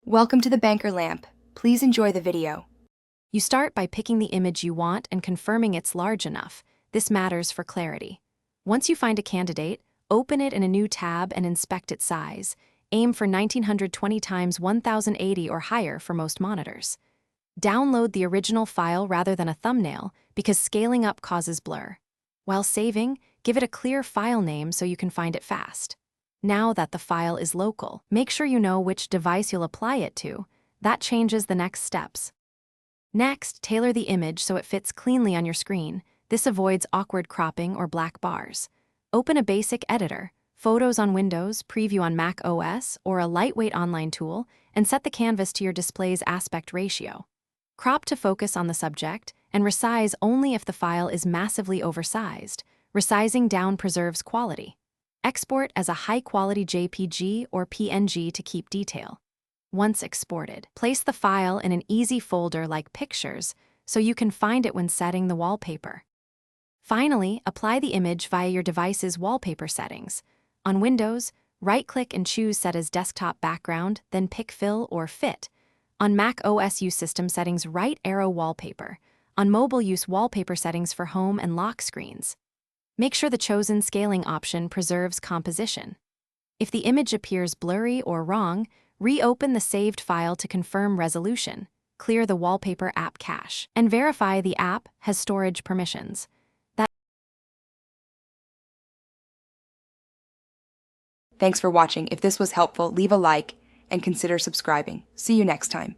Welcome to the Banker Lamp. Please enjoy the video. You start by picking the image you want and confirming it's large enough. This matters for clarity. Once you find a candidate, open it in a new tab and inspect its size. Aim for 1920 x 1080 or higher for most monitors. Download the original file rather than a thumbnail because scaling up causes blur. While saving, give it a clear file name so you can find it fast. Now that the file is local, make sure you know which device you'll apply it to. That changes the next steps. Next, tailor the image so it fits cleanly on your screen. This avoids awkward cropping or black bars. Open a basic editor, Photos on Windows, Preview on Mac OS, or a lightweight online tool, and set the canvas to your display's aspect ratio. Crop to focus on the subject, and resize only if the file is massively oversized. Resizing down preserves quality. Export as a high-quality JPG or PNG to keep detail. Once exported, place the file in an easy folder like Pictures so you can find it when setting the wallpaper. Finally, apply the image via your device's wallpaper settings. On Windows, right-click and choose Set as Desktop Background, then pick Fill or Fit. On Mac OS, use System Settings right arrow Wallpaper. On mobile, use Wallpaper settings for home and lock screens. Make sure the chosen scaling option preserves composition. If the image appears blurry or wrong, reopen the saved file to confirm resolution, clear the Wallpaper app cache, and verify the app has storage permissions. Thanks for watching. If this was helpful, leave a like and consider subscribing. See you next time.